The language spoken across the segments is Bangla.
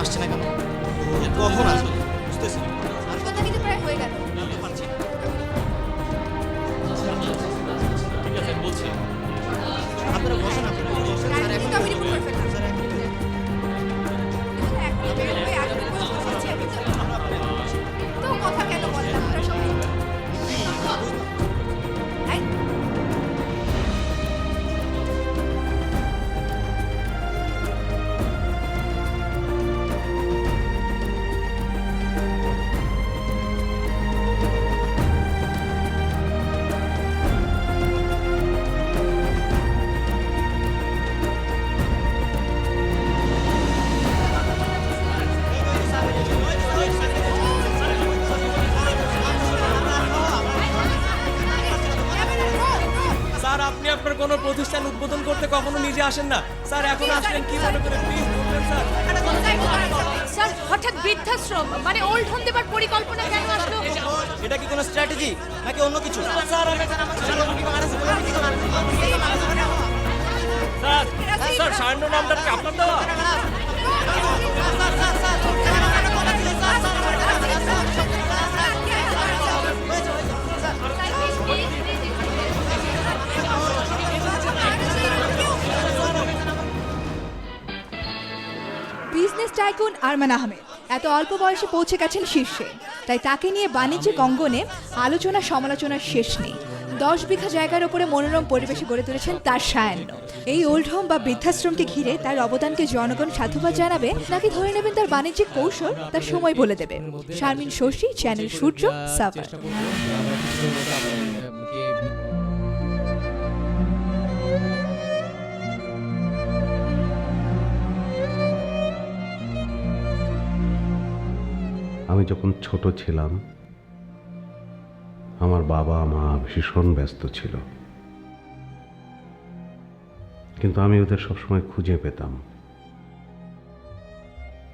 আসছে না কেন? কখন আসবে বুঝতেছি না। কথা কিন্তু প্রায় হয়ে গেল। জানতে পারছি না। ঠিক আছে বলছি। আপনারা বসেন, আপনারা বসেন। স্যার এখন আমি রিপোর্ট করে ফেললাম। স্যার এখন এখন বের হয়ে আগে রিপোর্ট করছি আমি তো কথা কেন বলেন আপনারা সবাই? এই, স্যার আপনি আপনার কোনো প্রতিষ্ঠান উদ্বোধন করতে কখনো নিজে আসেন না স্যার, এখন আসলেন কি মনে করে প্লিজ বলবেন স্যার। স্যার হঠাৎ বৃদ্ধাশ্রম মানে ওল্ড হোম দেবার পরিকল্পনা কেন আসলো? এটা কি কোনো স্ট্র্যাটেজি নাকি অন্য কিছু? স্যার স্যার স্যার সায়ন্য নামটা কি আপনার দেওয়া? বিজনেস টাইকুন আরমান আহমেদ এত অল্প বয়সে পৌঁছে গেছেন শীর্ষে, তাই তাকে নিয়ে বাণিজ্যিক অঙ্গনে আলোচনা সমালোচনার শেষ নেই। 10 বিঘা জায়গার উপরে মনোরম পরিবেশে গড়ে তুলেছেন তার সায়ান্ন। এই ওল্ড হোম বা বৃদ্ধাশ্রমকে ঘিরে তার অবদানকে জনগণ সাধুবাদ জানাবে নাকি ধরে নেবেন তার বাণিজ্যিক কৌশল, তার সময় বলে দেবে। শারমিন শশী, চ্যানেল সূর্য, সাভার। আমি যখন ছোট ছিলাম আমার বাবা মা ভীষণ ব্যস্ত ছিল, কিন্তু আমি ওদের সবসময় খুঁজে পেতাম।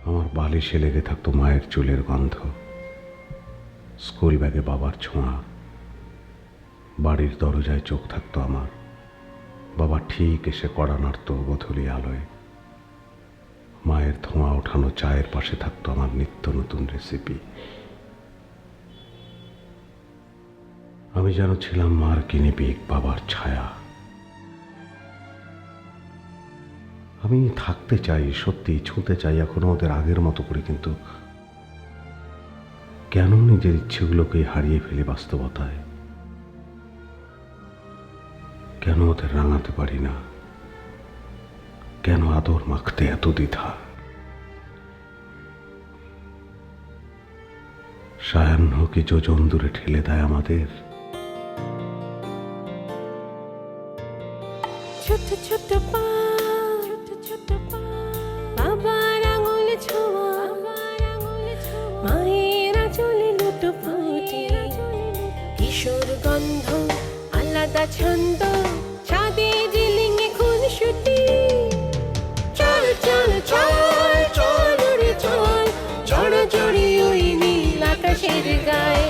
আমার বালিশে লেগে থাকতো মায়ের চুলের গন্ধ, স্কুল ব্যাগে বাবার ছোঁয়া, বাড়ির দরজায় চোখ থাকতো আমার, বাবা ঠিক এসে কড়া নাড়ত গোধূলি আলোয়, মায়ের ধোঁয়া ওঠানো চায়ের পাশে থাকতো আমার নিত্য নতুন রেসিপি। আমি যেন ছিলাম মার কিনিপিক, বাবার ছায়া। আমি থাকতে চাই, সত্যি ছুঁতে চাই এখনো ওদের আগের মতো করে, কিন্তু কেন নিজের ইচ্ছেগুলোকে হারিয়ে ফেলি বাস্তবতায়? কেন ওদের রাঙাতে পারি না? কেন আদর মাখতে এত দ্বিধা? সায়াহ্ন কি যোজন দূরে ঠেলে দেয় আমাদের? ছোট ছোট পা, বাবার আঙুল ছোঁয়া, মায়ের আঁচলে লুটোপুটি, কিশোর গন্ধ, আলাদা ছন্দ, ছাদে রিলিংয়ে খুনসুটি। চল চল চল চল রে চল, জড়জড়ি ওই নীল আকাশের গায়ে।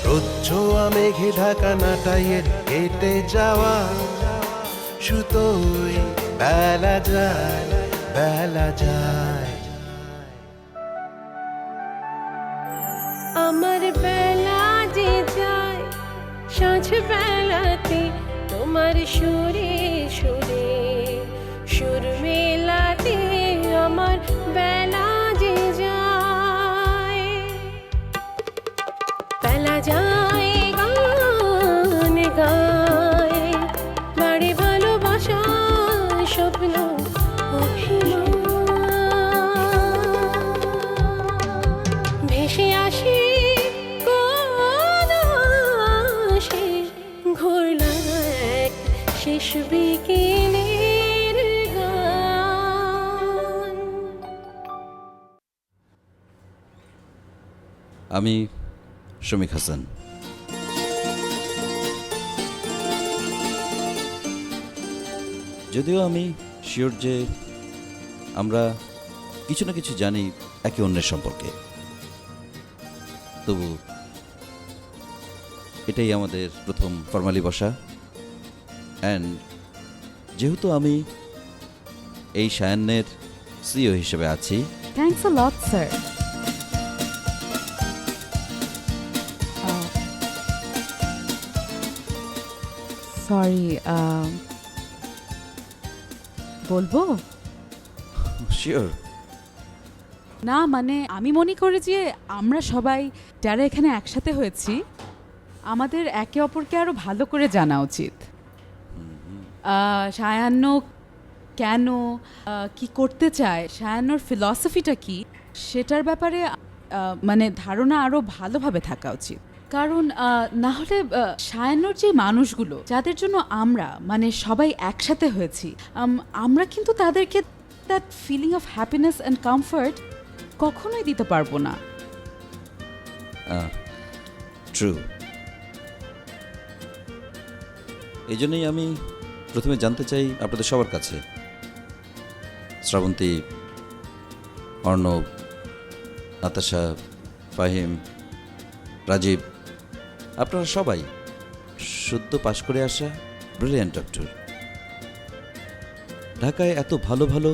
রোজ্জোয়া মেঘে ঢাকা নাটাইয়ের কেটে যাওয়া সুতোই বেলা যায়, বেলা যায়। আমার বেলা যে যায় সাঁঝ বেলাতে, তোমার সুরে সুরে সুর মেলাতে আমার বেলা যে যায়। বেলা যায় গান গায়, বাড়ি ভালোবাসা স্বপ্ন অভিমান, ভেসে আসে কোন আসে, ঘোরলা এক শেষ বিকেলের গান। আমি শমিক হাসান। যদিও আমি শিওর যে আমরা কিছু না কিছু জানি একে অন্যের সম্পর্কে, তবু এটাই আমাদের প্রথম ফর্মালি বসা। অ্যান্ড যেহেতু আমি এই সায়ান্নের সিইও হিসেবে আছি, thanks a lot sir. Sorry, বলবো? শিওর। না মানে আমি মনে করি যে আমরা সবাই যারা এখানে একসাথে হয়েছি আমাদের একে অপরকে আরো ভালো করে জানা উচিত। সায়ান্ন কেন কি করতে চায়, সায়ান্নর ফিলসফিটা কি, সেটার ব্যাপারে মানে ধারণা আরো ভালোভাবে থাকা উচিত। কারণ না হলে সায়ান্নর যে মানুষগুলো যাদের জন্য আমরা মানে সবাই একসাথে হয়েছি, আমরা কিন্তু তাদেরকে that feeling of happiness and comfort কখনোই দিতে পারবো না। ট্রু। এই জন্যই আমি প্রথমে জানতে চাই আপনাদের সবার কাছে, শ্রাবন্তী, অর্ণব, নাতাশা, ফাহিম, রাজীব, আপনারা সবাই সদ্য পাশ করে আসা ব্রিলিয়ান্ট ডক্টর। ঢাকায় এত ভালো ভালো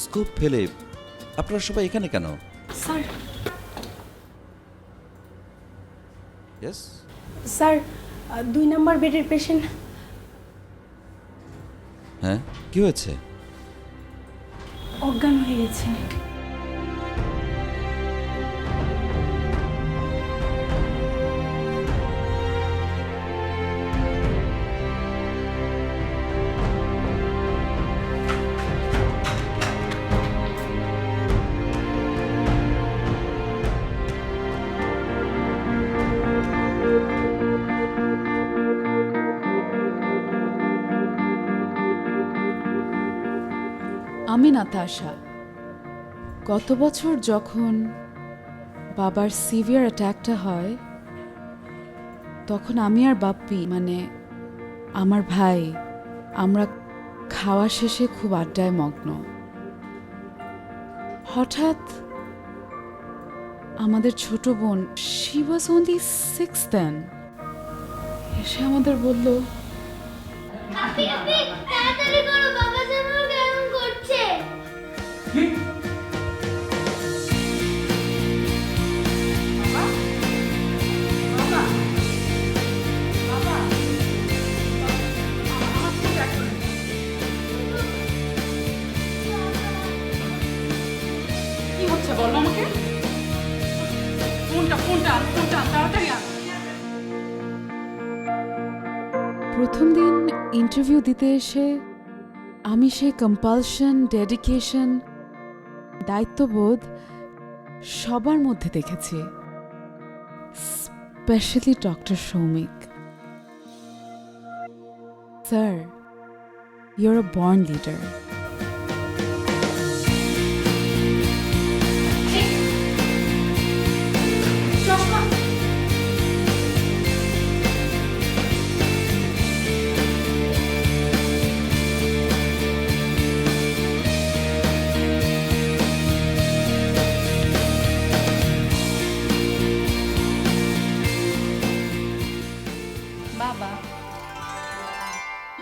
স্কোপ ফেলে আপনারা সবাই এখানে কেন? স্যার, ইয়েস স্যার, 2 নম্বর বেডের পেশেন্ট হ্যাঁ, কি হয়েছে? অজ্ঞান হয়ে গেছে। আমি নাতাশা। গত বছর যখন বাবার সিভিয়ার অ্যাটাকটা হয় তখন আমি আর বাপ্পি মানে আমার ভাই আমরা খাওয়া শেষে খুব আড্ডায় মগ্ন। হঠাৎ আমাদের ছোট বোন, শি ওয়াজ অনলি 6 দেন, এসে আমাদের বলল, তাড়াতাড়ি করো, বাবা যেন কেমন করছে। কি হচ্ছে বলো আমাকে? ফোনটা তাড়াতাড়ি আন। প্রথম দিন ইন্টারভিউ দিতে এসে আমি সেই কম্পালশন, ডেডিকেশন, দায়িত্ববোধ সবার মধ্যে দেখেছি, specially doctor Soumik. Sir, your a born leader.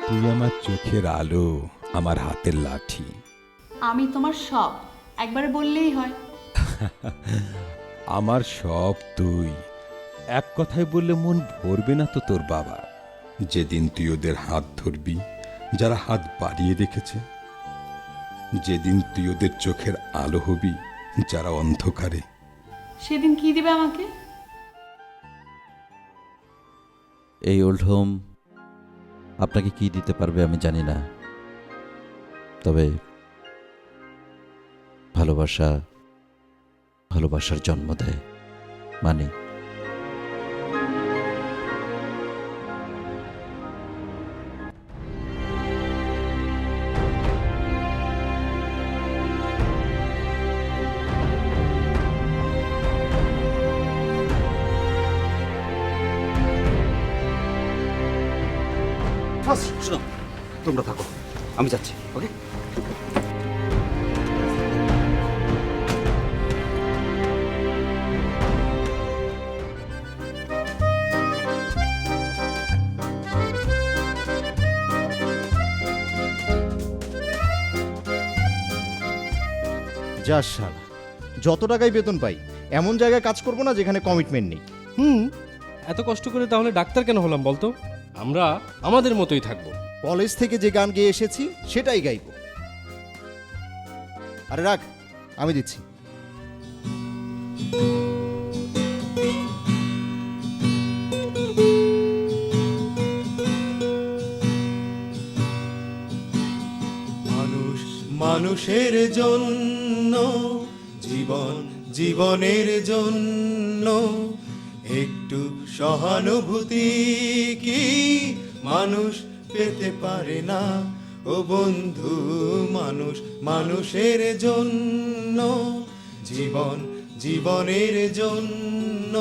তুই আমার চোখের আলো, আমার হাতের লাঠি। আমি তোমার সব, একবারে বললেই হয়। আমার সব তুই। এক কথায় বললে মন ভরবে না তো তোর বাবা। যেদিন তুই ওদের হাত ধরবি যারা হাত বাড়িয়ে রেখেছে, যেদিন তুই ওদের চোখের আলো হবি যারা অন্ধকারে। সেদিন কি দিবে আমাকে? এই ওল্ড হোম আপনাকে কি দিতে পারবে আমি জানি না, তবে ভালোবাসা, ভালোবাসার জন্ম দেয় মানে। শোনো, তোমরা থাকো, আমি যাচ্ছি। ওকে? যা শালা, যত টাকাই বেতন পাই এমন জায়গায় কাজ করব না যেখানে কমিটমেন্ট নেই। এত কষ্ট করে তাহলে ডাক্তার কেন হলাম বলতো? আমরা আমাদের মতোই থাকবো। কলেজ থেকে যে গান গেয়ে এসেছি সেটাই গাইব। আরে রাখ, আমি দিচ্ছি। মানুষ মানুষের জন্য, জীবন জীবনের জন্য, একটু সহানুভূতি কি মানুষ পেতে পারে না? ও বন্ধু, মানুষ মানুষের জন্য, জীবন জীবনের জন্য,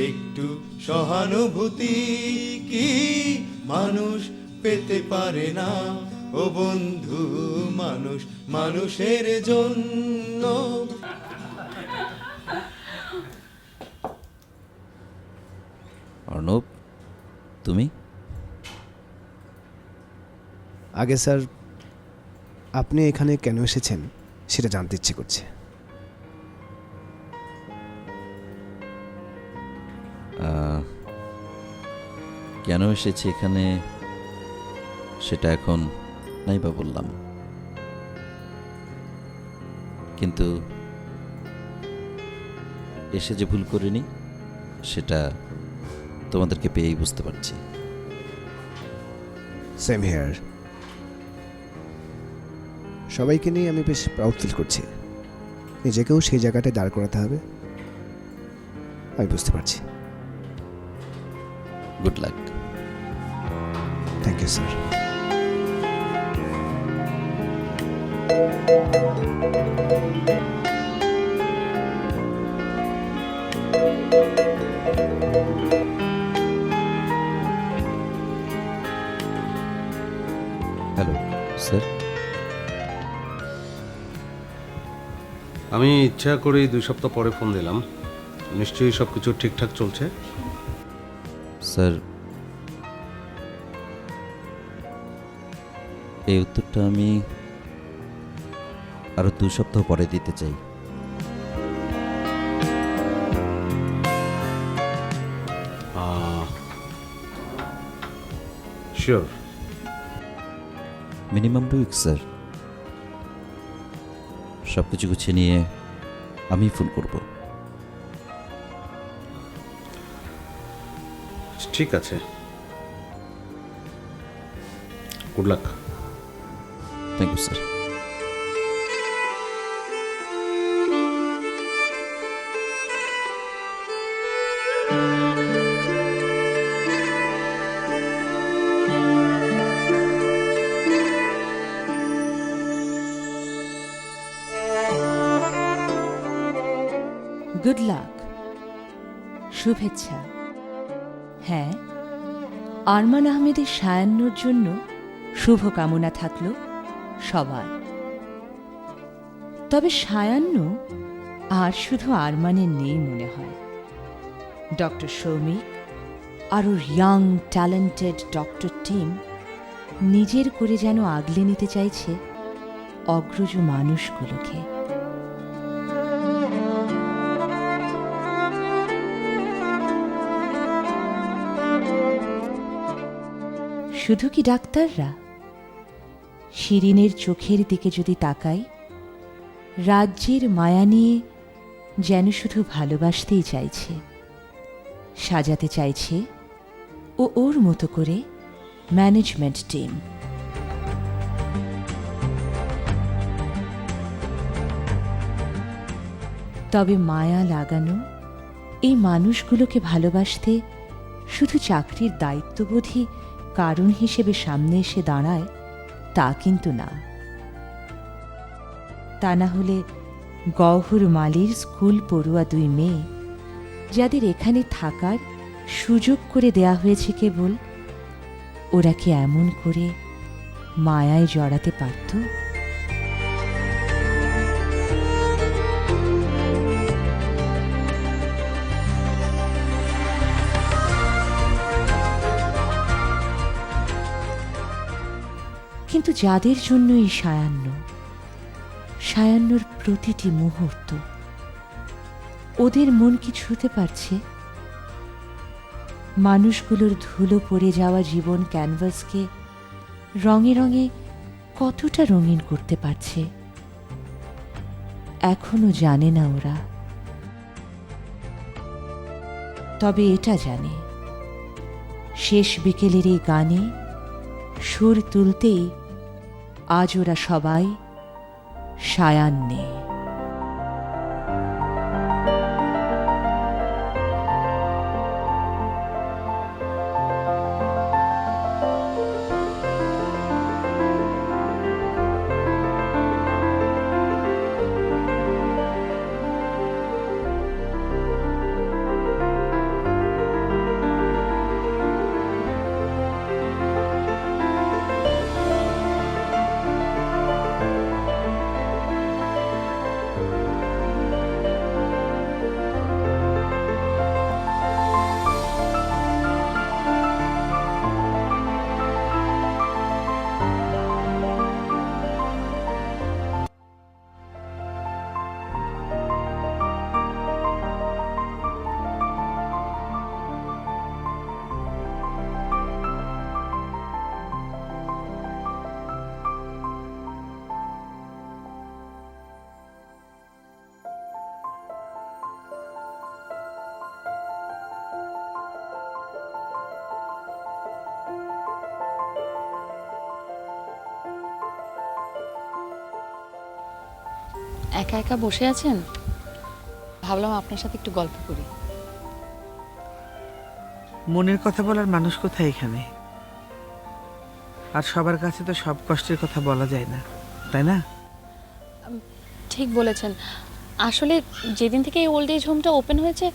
একটু সহানুভূতি কি মানুষ পেতে পারে না? ও বন্ধু, মানুষ মানুষের জন্য। অর্ণব, তুমি? আগে স্যার, আপনি এখানে কেন এসেছেন সেটা জানতে ইচ্ছে করছে। কেন এসেছি এখানে সেটা এখন নাই বা বললাম, কিন্তু এসে যে ভুল করিনি সেটা তোমাদেরকে পেয়েই বুঝতে পারছি। Same here. সবাইকে নিয়ে আমি বেশ প্রাউড ফিল করছি। নিজেকেও সেই জায়গাটায় দাঁড় করাতে হবে, আমি বুঝতে পারছি। Good luck. Thank you sir. Hello sir. আমি ইচ্ছা করেই 2 সপ্তাহ পরে ফোন দিলাম। নিশ্চয়ই সব কিছু ঠিকঠাক চলছে? স্যার, এই উত্তরটা আমি আরো 2 সপ্তাহ পরে দিতে চাই। শিওর? Minimum 2 week sir. সব কিছু গুছিয়ে নিয়ে আমি ফোন করব। ঠিক আছে, good luck. Thank you sir. Good luck, শুভেচ্ছা। হ্যাঁ, আরমান আহমেদের সায়ান্নর জন্য শুভকামনা থাকলো সবার। তবে সায়ান্ন আর শুধু আরমানের নেই মনে হয়। ডক্টর সৌমিক আর ওর ইয়াং ট্যালেন্টেড ডক্টর টিম নিজের করে যেন আগলে নিতে চাইছে অগ্রজ মানুষগুলোকে। শুধু কি ডাক্তাররা? শিরিনের চোখের দিকে যদি তাকাই, রাজ্যের মায়া নিয়ে যেন শুধু ভালোবাসতেই চাইছে, সাজাতে চাইছে ও ওর মতো করে ম্যানেজমেন্ট টিম। তবে মায়া লাগানো এই মানুষগুলোকে ভালোবাসতে শুধু চাকরির দায়িত্ববোধই কারণ হিসেবে সামনে এসে দাঁড়ায় তা কিন্তু না। তা না হলে গওহর মালির স্কুল পড়ুয়া 2 মেয়ে, যাদের এখানে থাকার সুযোগ করে দেয়া হয়েছে কেবল, ওরা কি এমন করে মায়ায় জড়াতে পারত? কিন্তু যাদের জন্য এই সায়ান্নর প্রতিটি মুহূর্ত ওদের মন কি ছুঁতে পারছে? মানুষগুলোর ধুলো পড়ে যাওয়া জীবন ক্যানভাসকে রঙে রঙে কতটা রঙিন করতে পারছে এখনো জানে না ওরা। তবে এটা জানে, শেষ বিকেলের এই গানে সুর তুলতেই আজ ওরা সবাই সায়ান্নে। একা একা বসে আছেন, ভাবলাম আপনার সাথে একটু গল্প করি। মনের কথা বলার মানুষ কোথায় এখানে? আর সবার কাছে তো সব কষ্টের কথা বলা যায় না, তাই না? ঠিক বলেছেন। আসলে যেদিন থেকে এই ওল্ড এজ হোমটা ওপেন হয়েছে,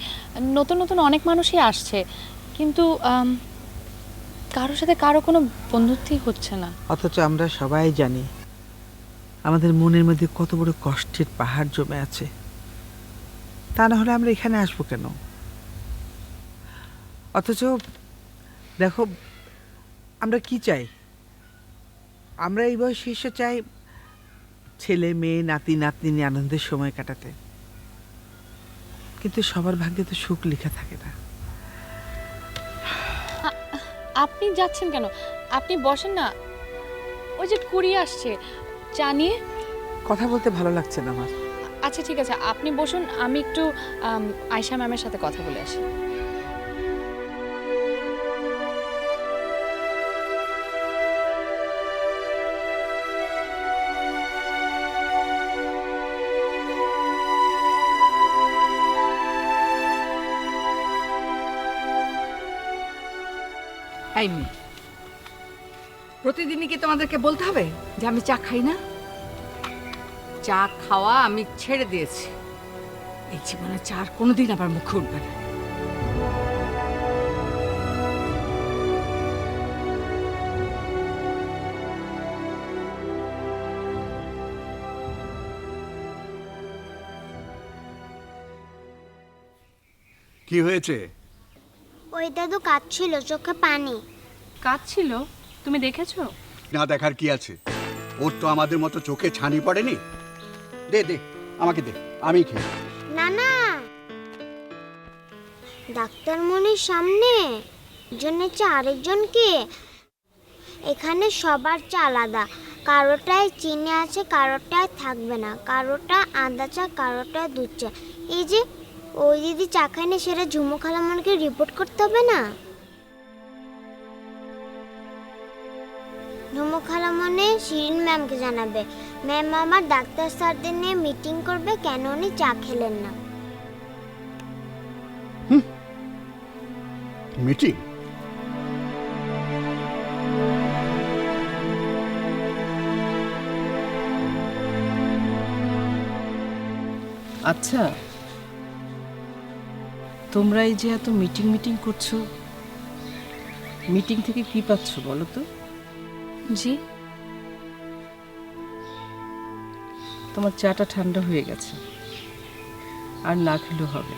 নতুন নতুন অনেক মানুষই আসছে, কিন্তু কারোর সাথে কারো কোনো বন্ধুত্বই হচ্ছে না। অথচ আমরা সবাই জানি আমাদের মনের মধ্যে কত বড় কষ্টের পাহাড় জমে আছে। তা না হলে আমরা এখানে আসবো কেন? অথচ দেখো, আমরা কি চাই? আমরা এই বয়সে এসে চাই ছেলে মেয়ে নাতি নাতনি নিয়ে আনন্দের সময় কাটাতে, কিন্তু সবার ভাগ্যে তো সুখ লেখা থাকে না। আপনি যাচ্ছেন কেন? আপনি বসেন না, ওই যে কুড়িয়ে আসছে, জানিয়ে কথা বলতে ভালো লাগছে না আমার। আচ্ছা ঠিক আছে, আপনি বসুন, আমি একটু আয়শা ম্যামের সাথে কথা বলে আসি। এই মেয়ে, প্রতিদিনই কি তোমাদেরকে বলতে হবে যে আমি চা খাই না? চা খাওয়া আমি ছেড়ে দিয়েছি। এই জীবনে চা আর কোনোদিন আবার মুখে উঠবে না। কি হয়েছে? ওই দাদু কাঁদছিল, চোখে পানি। কাঁদছিল? তুমি দেখেছো? না দেখার কি আছে? ওর তো আমাদের মতো চোখে ছানি পড়েনি। দে দে, আমাকে দে, আমি খেয়ে। না না, ডাক্তার মনির সামনে জন্য চা আরেকজনকে। এখানে সবার চা আলাদা, কারোটায় চিনি আছে, কারোটায় থাকবে না, কারোটা আদা চা, কারোটা দুধ চা। এই যে ওই দিদি চা খায়নি, সেটা ঝুমু খালামণিকে রিপোর্ট করতে হবে না? ঝুমু খালামণি শিরিন ম্যামকে জানাবে, ম্যাম আমার ডাক্তার স্যারদের নিয়ে মিটিং করবে কেন উনি চা খেলেন না। মিটিং? আচ্ছা, তোমরা এই যে এত মিটিং মিটিং করছো, মিটিং থেকে কি পাচ্ছ বলো তো? জি, তোমার চাটা ঠান্ডা হয়ে গেছে, আর না খেলেও হবে।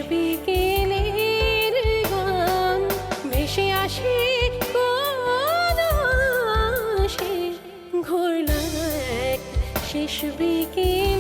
বিকেলের গান ভেসে আসে কোন আশে ঘোরল এক শেষ বিকেল